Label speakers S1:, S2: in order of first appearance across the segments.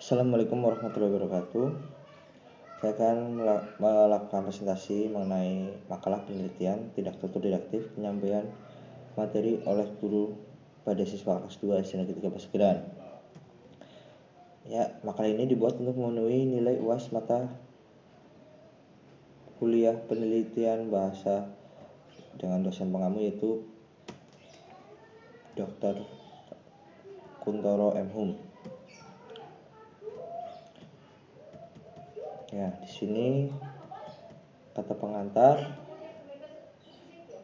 S1: Assalamualaikum warahmatullahi wabarakatuh. Saya akan melakukan presentasi mengenai makalah penelitian tidak didaktif penyampaian materi oleh guru pada siswa kelas 2 SD Negeri 3 Pasekiran. Ya, makalah ini dibuat untuk memenuhi nilai UAS mata kuliah penelitian bahasa dengan dosen pengamu yaitu Dr. Kuntoro M. Hum. Ya, di sini kata pengantar,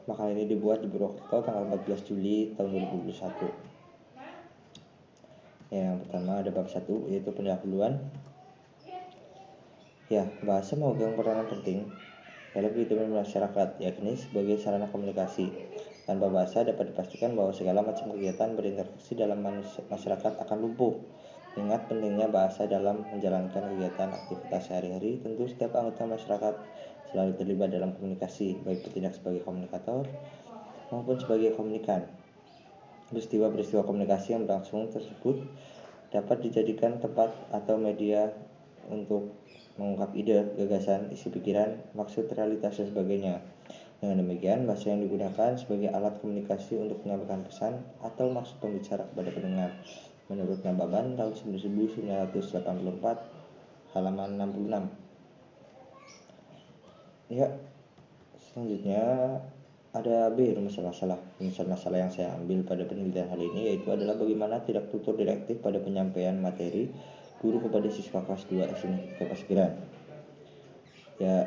S1: makalah ini dibuat di Purwokerto tanggal 14 Juli tahun 2021. Yang pertama ada bab 1 yaitu pendahuluan. Ya, bahasa memegang peranan penting dalam kehidupan masyarakat, yakni sebagai sarana komunikasi. Tanpa bahasa dapat dipastikan bahwa segala macam kegiatan berinteraksi dalam masyarakat akan lumpuh. Ingat pentingnya bahasa dalam menjalankan kegiatan aktivitas sehari-hari. Tentu setiap anggota masyarakat selalu terlibat dalam komunikasi, baik bertindak sebagai komunikator maupun sebagai komunikan. Peristiwa-peristiwa komunikasi yang berlangsung tersebut dapat dijadikan tempat atau media untuk mengungkap ide, gagasan, isi pikiran, maksud, realitas, dan sebagainya. Dengan demikian, bahasa yang digunakan sebagai alat komunikasi untuk menyampaikan pesan atau maksud pembicara kepada pendengar. Menurut Nababan tahun 1984, halaman 66. Ya, selanjutnya ada B, rumus masalah. Rumus masalah yang saya ambil pada penelitian hal ini yaitu adalah bagaimana tidak tutur direktif pada penyampaian materi guru kepada siswa kelas 2 SD Negeri Pasekiran. Ya,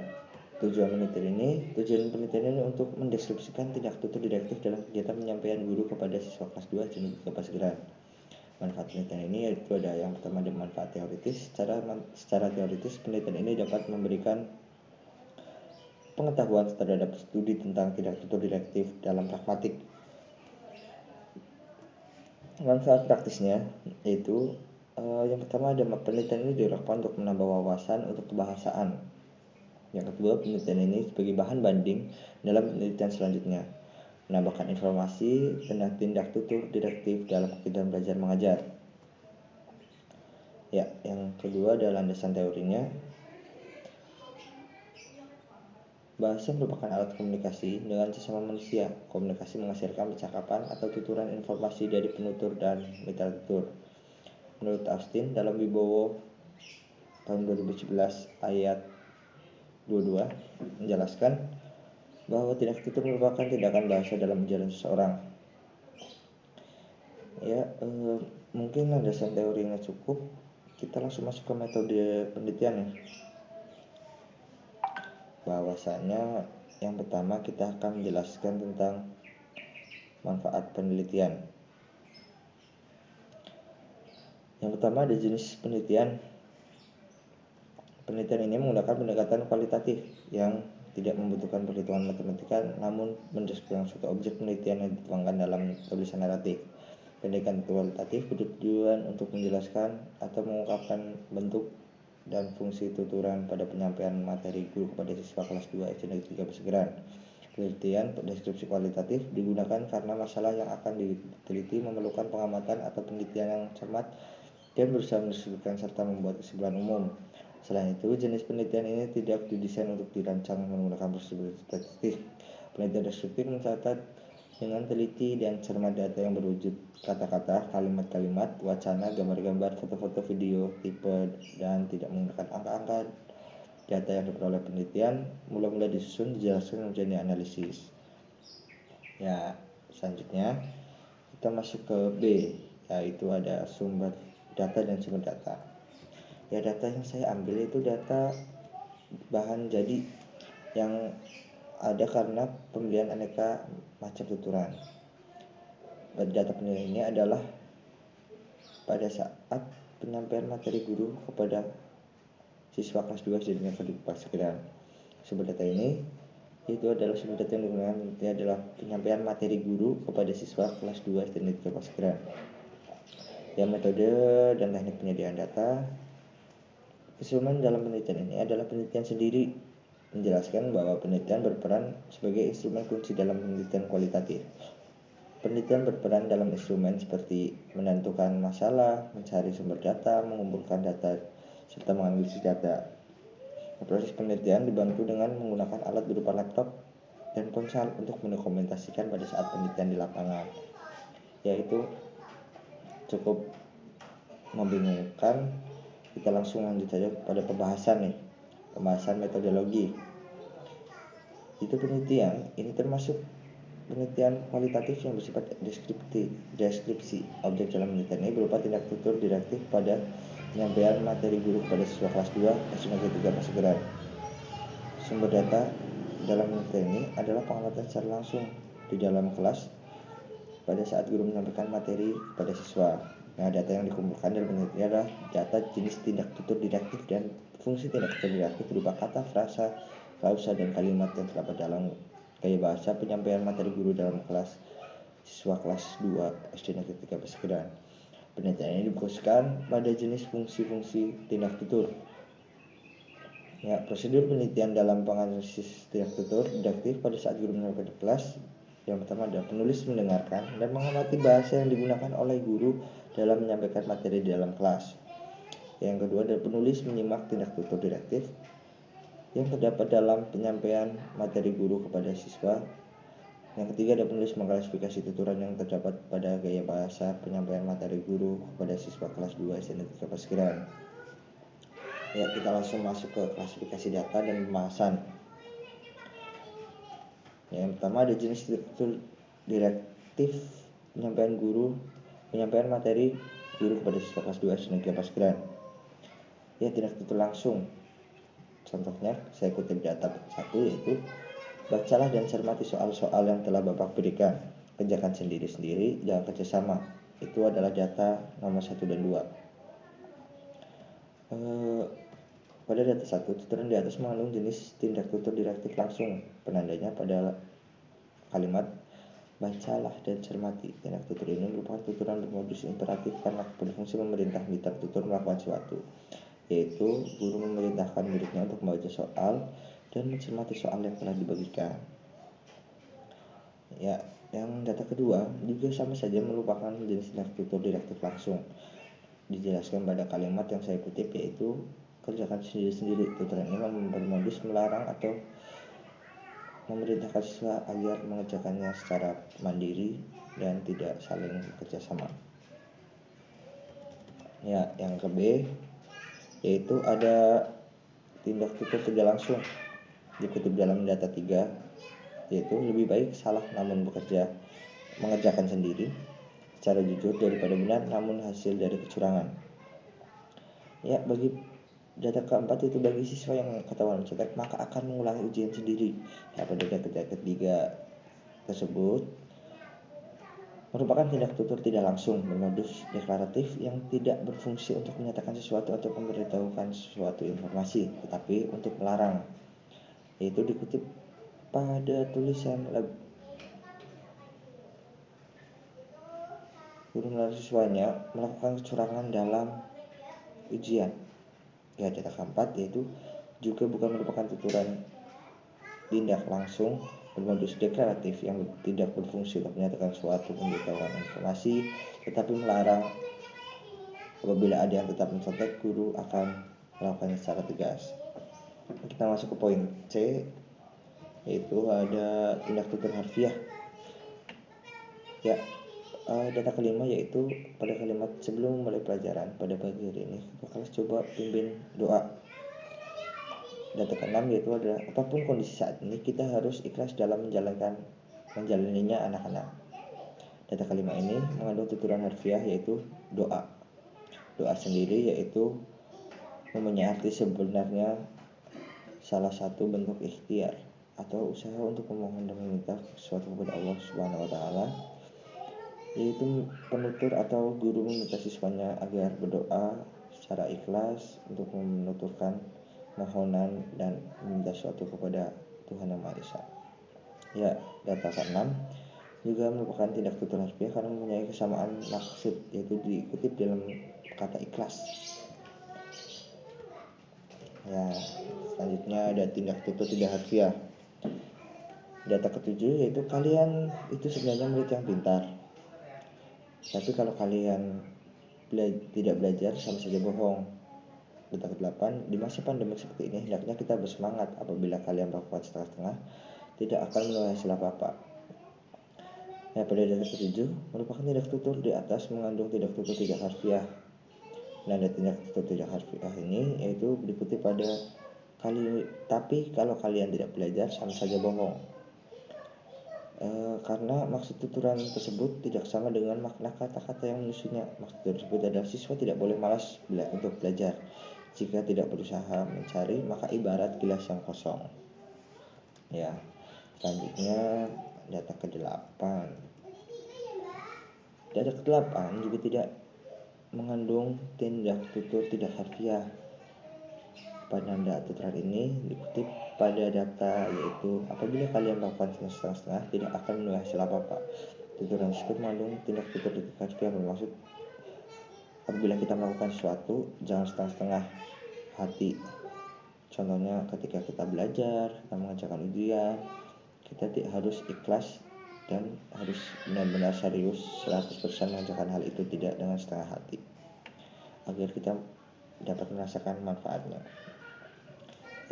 S1: tujuan penelitian ini untuk mendeskripsikan tidak tutur direktif dalam kegiatan penyampaian guru kepada siswa kelas 2 SD Negeri Pasekiran. Manfaat penelitian ini yaitu ada yang pertama ada manfaat teoritis. Secara teoritis penelitian ini dapat memberikan pengetahuan terhadap studi tentang tidak tutur direktif dalam pragmatik. Manfaat praktisnya yaitu yang pertama ada penelitian ini dilakukan untuk menambah wawasan untuk kebahasaan. Yang kedua, penelitian ini sebagai bahan banding dalam penelitian selanjutnya, menambahkan informasi tentang tindak tutur direktif dalam kegiatan belajar mengajar. Ya, yang kedua adalah landasan teorinya. Bahasa merupakan alat komunikasi dengan sesama manusia. Komunikasi menghasilkan percakapan atau tuturan informasi dari penutur dan mitra tutur. Menurut Austin dalam Wibowo tahun 2011 ayat 22 menjelaskan bahwa tidak tutur merupakan tindakan bahasa dalam ujaran seseorang. Ya, mungkin landasan teorinya cukup. Kita langsung masuk ke metode penelitian ya. Bahwasanya yang pertama kita akan menjelaskan tentang manfaat penelitian. Yang pertama ada jenis penelitian. Penelitian ini menggunakan pendekatan kualitatif yang tidak membutuhkan perhitungan matematika, namun mendeskripsikan suatu objek penelitian yang dituangkan dalam tulisan naratif. Pendekatan kualitatif bertujuan untuk menjelaskan atau mengungkapkan bentuk dan fungsi tuturan pada penyampaian materi guru kepada siswa kelas 2 SD Negeri 3 Pasekiran. Penelitian deskripsi kualitatif digunakan karena masalah yang akan diteliti memerlukan pengamatan atau penelitian yang cermat dan berusaha mendeskripsikan serta membuat kesimpulan umum. Selain itu, jenis penelitian ini tidak didesain untuk dirancang menggunakan prosedur statistik. Penelitian deskriptif mencatat dengan teliti dan cermat data yang berwujud kata-kata, kalimat-kalimat, wacana, gambar-gambar, foto-foto, video, tipe, dan tidak menggunakan angka-angka. Data yang diperoleh penelitian mula-mula disusun, dijelaskan, menjadi analisis. Ya, selanjutnya kita masuk ke B, yaitu ada sumber data dan sumber data. Ya, data yang saya ambil itu data bahan jadi yang ada karena pembelian aneka macam tuturan. Data penilaian ini adalah pada saat penyampaian materi guru kepada siswa kelas 2 SD Negeri Pasekiran. Sumber data ini itu adalah sumber data yang digunakan adalah penyampaian materi guru kepada siswa kelas 2 SD Negeri Pasekiran. Ya, metode dan teknik penyediaan data. Instrumen dalam penelitian ini adalah penelitian sendiri, menjelaskan bahwa penelitian berperan sebagai instrumen kunci dalam penelitian kualitatif. Penelitian berperan dalam instrumen seperti menentukan masalah, mencari sumber data, mengumpulkan data, serta menganalisis data. Proses penelitian dibantu dengan menggunakan alat berupa laptop dan ponsel untuk mendokumentasikan pada saat penelitian di lapangan. Yaitu cukup membingungkan. Kita langsung lanjut saja pada pembahasan metodologi. Itu penelitian ini termasuk penelitian kualitatif yang bersifat deskripsi. Objek dalam penelitian ini berupa tindak tutur direktif pada penyampaian materi guru kepada siswa kelas 2 SD Negeri 3 Pasegeran. Sumber data dalam penelitian ini adalah pengamatan secara langsung di dalam kelas pada saat guru menyampaikan materi kepada siswa. Nah, data yang dikumpulkan dalam penelitian adalah data jenis tindak tutur direktif dan fungsi tindak tutur direktif berupa kata, frasa, klausa, dan kalimat yang terdapat dalam gaya bahasa penyampaian materi guru dalam kelas siswa kelas 2 SD Negeri 3 Pasegeran. Penelitian ini difokuskan pada jenis fungsi-fungsi tindak tutur. Ya, prosedur penelitian dalam penganalisis tindak tutur direktif pada saat guru menyampaikan kelas. Yang pertama adalah penulis mendengarkan dan mengamati bahasa yang digunakan oleh guru dalam menyampaikan materi di dalam kelas. Yang kedua adalah penulis menyimak tindak tutur direktif yang terdapat dalam penyampaian materi guru kepada siswa. Yang ketiga adalah penulis mengklasifikasi tuturan yang terdapat pada gaya bahasa penyampaian materi guru kepada siswa kelas 2 SD Negeri 3 Pasegeran. Ya, kita langsung masuk ke klasifikasi data dan pembahasan. Yang pertama ada jenis tutur direktif penyampaian materi guru kepada siswa kelas 2 SD Negeri 3 Pasegeran. Ya, tindak tutur langsung. Contohnya, saya kutip data 1 yaitu bacalah dan cermati soal-soal yang telah Bapak berikan. Kerjakan sendiri-sendiri, jangan kerjasama. Itu adalah data nomor 1 dan 2. Pada data 1, tuturan di atas mengandung jenis tindak tutur direktif langsung. Penandanya pada kalimat bacalah dan cermati. Tindak tutur ini merupakan tuturan bermodus imperatif karena berfungsi memerintah mitra tutur melakukan sesuatu, yaitu guru memerintahkan muridnya untuk membaca soal dan mencermati soal yang telah dibagikan. Ya, yang data kedua juga sama saja merupakan jenis tindak tutur direktif langsung. Dijelaskan pada kalimat yang saya kutip yaitu kerjakan sendiri-sendiri. Tuturan ini bermodus melarang atau memerintahkan siswa agar mengerjakannya secara mandiri dan tidak saling bekerja sama. Ya, yang ke B yaitu ada tindak tutur tidak langsung dikutip dalam data 3, yaitu lebih baik salah namun mengerjakan sendiri secara jujur daripada benar namun hasil dari kecurangan. Ya, bagi data keempat itu bagi siswa yang ketahuan mencetak maka akan mengulangi ujian sendiri. Ya, pada data ketiga tersebut merupakan tindak tutur tidak langsung bermodus deklaratif yang tidak berfungsi untuk menyatakan sesuatu atau memberitahukan suatu informasi, tetapi untuk melarang. Yaitu dikutip pada tulisan guru melarang siswanya melakukan kecurangan dalam ujian. Ya, data keempat yaitu juga bukan merupakan tuturan tindak langsung bermodus deklaratif yang tidak berfungsi untuk menyatakan suatu pemberitahuan informasi, tetapi melarang. Apabila ada yang tetap mencontek, guru akan melakukannya secara tegas. Kita masuk ke poin C, yaitu ada tindak tutur harfiah. Ya, data kelima yaitu pada kalimat sebelum memulai pelajaran pada pagi hari ini, kelas coba pimpin doa. Data ke-6 yaitu adalah apapun kondisi saat ini kita harus ikhlas dalam menjalaninya anak-anak. Data kelima ini mengandung tuturan harfiah yaitu doa. Doa sendiri yaitu mempunyai arti sebenarnya salah satu bentuk ikhtiar atau usaha untuk memohon dan meminta sesuatu kepada Allah Subhanahu wa taala, yaitu penutur atau guru meminta siswanya agar berdoa secara ikhlas untuk menuturkan mohonan dan meminta sesuatu kepada Tuhan Yang Maha Esa. Ya, data ke-6 juga merupakan tindak tutur harfiah karena mempunyai kesamaan maksud, yaitu dikutip dalam kata ikhlas. Ya, selanjutnya ada tindak tutur tidak harfiah. Data ke-7 yaitu kalian itu sebenarnya murid yang pintar. Tapi kalau kalian tidak belajar sama saja bohong. Data ke-8, di masa pandemi seperti ini hendaknya kita bersemangat. Apabila kalian melakukan setengah-setengah, tidak akan menuai hasil apa-apa. Nah, pada data ke-7 merupakan tindak tutur di atas mengandung tindak tutur tidak harfiah. Nah, tindak tutur tidak harfiah ini yaitu dikutip pada tapi kalau kalian tidak belajar sama saja bohong. Karena maksud tuturan tersebut tidak sama dengan makna kata-kata yang menyusunnya. Maksud tersebut adalah siswa tidak boleh malas untuk belajar. Jika tidak berusaha mencari, maka ibarat gelas yang kosong. Ya, selanjutnya data ke-8. Data ke-8 juga tidak mengandung tindak tutur tidak harfiah. Pada data tuturan ini dikutip pada data yaitu apabila kalian melakukan setengah-setengah tidak akan menuai hasil apa-apa. Tuturan tersebut mengandung tindak tutur tidak harfiah bermaksud apabila kita melakukan sesuatu jangan setengah-setengah hati. Contohnya ketika kita belajar, kita mengerjakan ujian, kita harus ikhlas dan harus benar-benar serius 100% mengerjakan hal itu, tidak dengan setengah hati, agar kita dapat merasakan manfaatnya.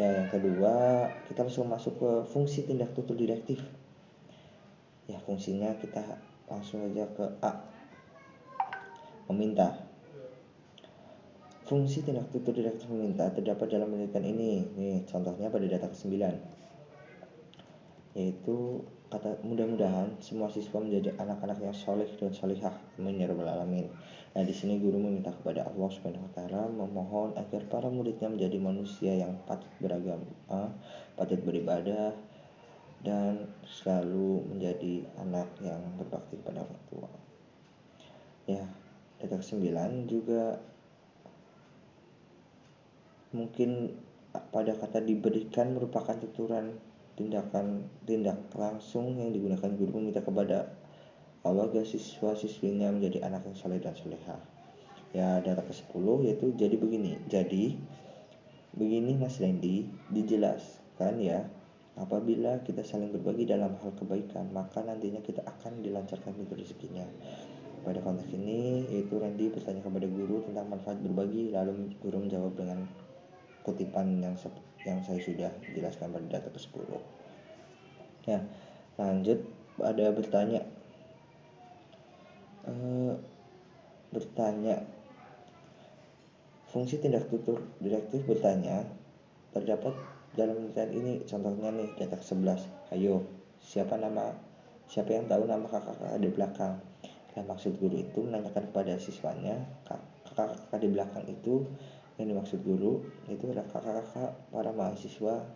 S1: Ya, yang kedua, kita langsung masuk ke fungsi tindak tutur direktif. Ya, fungsinya kita langsung aja ke A, meminta. Fungsi tindak tutur direktif meminta terdapat dalam penelitian ini. Nih, contohnya pada data ke-9. Yaitu kata mudah-mudahan semua siswa menjadi anak-anak yang soleh dan solihah. Amin ya rabbal alamin. Nah, di sini guru meminta kepada Allah Subhanahu wa taala memohon agar para muridnya menjadi manusia yang patut beragama, patut beribadah, dan selalu menjadi anak yang berbakti kepada orang tua. Ya, data ke-9 juga mungkin pada kata diberikan merupakan tuturan tindak langsung yang digunakan guru meminta kepada Allah agar siswa-siswinya menjadi anak yang soleh dan solehah. Ya, data ke-10 yaitu jadi begini Mas Randy, dijelaskan ya, apabila kita saling berbagi dalam hal kebaikan, maka nantinya kita akan dilancarkan pintu rezekinya. Pada konteks ini yaitu Randy bertanya kepada guru tentang manfaat berbagi, lalu guru menjawab dengan kutipan yang saya sudah jelaskan pada data ke-10. Ya, lanjut ada bertanya fungsi tindak tutur direktif bertanya terdapat dalam penelitian ini. Contohnya nih data ke-11. Ayo, siapa yang tahu nama kakak-kakak di belakang? Nah, maksud guru itu menanyakan kepada siswanya kakak-kakak di belakang itu yang dimaksud guru itu adalah kakak-kakak para mahasiswa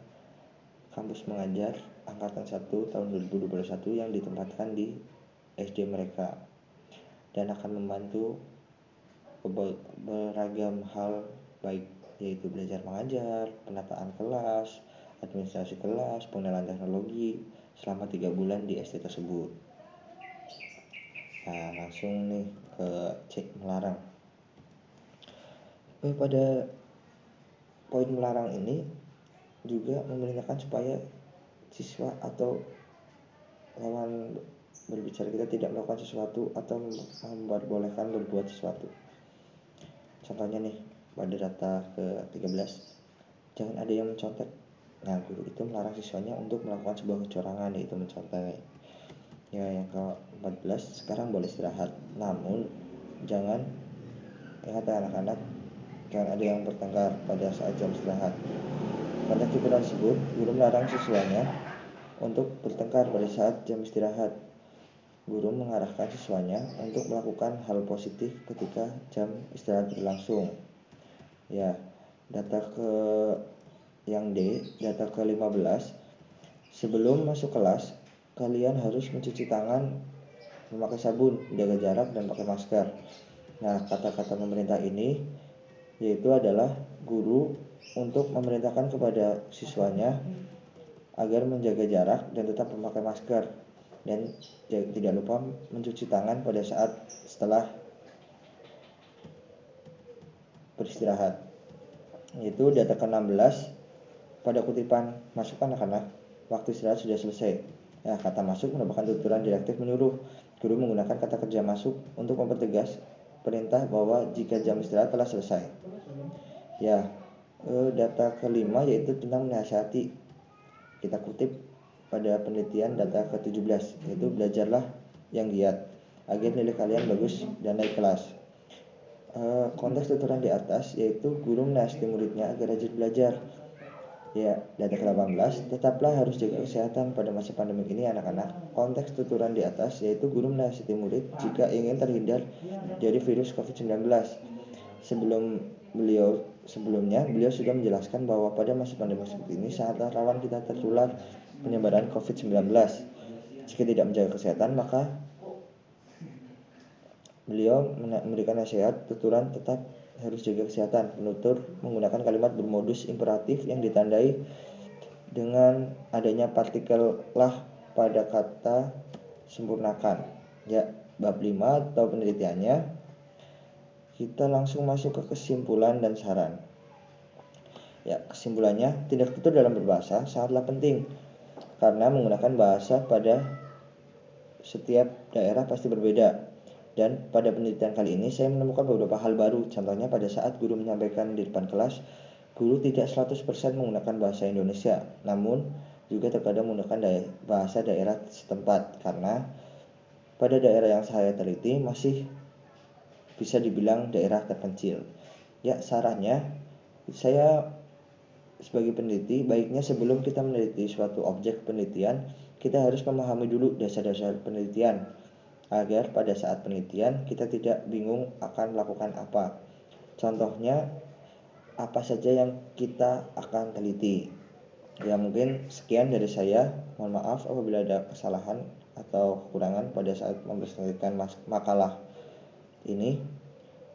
S1: kampus mengajar angkatan 1 tahun 2021 yang ditempatkan di SD mereka dan akan membantu beragam hal baik yaitu belajar mengajar, penataan kelas, administrasi kelas, pengenalan teknologi selama 3 bulan di SD tersebut. Nah, langsung nih ke cek melarang. Pada poin melarang ini juga memerintahkan supaya siswa atau lawan berbicara kita tidak melakukan sesuatu atau memperbolehkan berbuat sesuatu. Contohnya nih pada data ke-13, jangan ada yang mencontek. Nah, guru itu melarang siswanya untuk melakukan sebuah kecurangan yaitu mencontek. Ya, yang ke-14, sekarang boleh istirahat, namun jangan anak-anak jangan ada yang bertengkar pada saat jam istirahat. Pada aturan tersebut, guru melarang siswanya untuk bertengkar pada saat jam istirahat. Guru mengarahkan siswanya untuk melakukan hal positif ketika jam istirahat berlangsung. Ya, data ke-15, sebelum masuk kelas, kalian harus mencuci tangan, memakai sabun, menjaga jarak, dan pakai masker. Nah, kata-kata pemerintah ini yaitu adalah guru untuk memerintahkan kepada siswanya agar menjaga jarak dan tetap memakai masker dan tidak lupa mencuci tangan pada saat setelah beristirahat. Itu data ke-16 pada kutipan masuk anak-anak, waktu istirahat sudah selesai. Ya, kata masuk merupakan tuturan direktif menyuruh Guru menggunakan kata kerja masuk untuk mempertegas perintah bahwa jika jam istirahat telah selesai. Ya, data kelima yaitu tentang menasihati. Kita kutip pada penelitian data ke-17, yaitu belajarlah yang giat agar nilai kalian bagus dan naik kelas. Konteks tuturan di atas yaitu guru menasihati muridnya agar rajin belajar. Ya, data ke-18, tetaplah harus jaga kesehatan pada masa pandemi ini anak-anak. Konteks tuturan di atas yaitu guru menasihati murid jika ingin terhindar dari virus COVID-19. Sebelumnya beliau sudah menjelaskan bahwa pada masa pandemi seperti ini sangatlah rawan kita tertular penyebaran COVID-19. Jika tidak menjaga kesehatan, maka beliau memberikan nasihat tuturan tetap harus jaga kesehatan. Penutur menggunakan kalimat bermodus imperatif yang ditandai dengan adanya partikel lah pada kata sempurnakan. Ya, bab 5 atau penelitiannya. Kita langsung masuk ke kesimpulan dan saran. Ya, kesimpulannya, tindak tutur dalam berbahasa sangatlah penting karena menggunakan bahasa pada setiap daerah pasti berbeda. Dan pada penelitian kali ini saya menemukan beberapa hal baru. Contohnya pada saat guru menyampaikan di depan kelas, guru tidak 100% menggunakan bahasa Indonesia, namun juga terkadang menggunakan bahasa daerah setempat karena pada daerah yang saya teliti masih bisa dibilang daerah terpencil. Ya, sarannya saya sebagai peneliti, baiknya sebelum kita meneliti suatu objek penelitian, kita harus memahami dulu dasar-dasar penelitian agar pada saat penelitian kita tidak bingung akan melakukan apa. Contohnya, apa saja yang kita akan teliti. Ya, mungkin sekian dari saya. Mohon maaf apabila ada kesalahan atau kekurangan pada saat mempresentasikan makalah ini.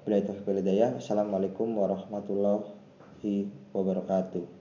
S1: Billahi taufiq wal hidayah. Assalamualaikum warahmatullahi wabarakatuh.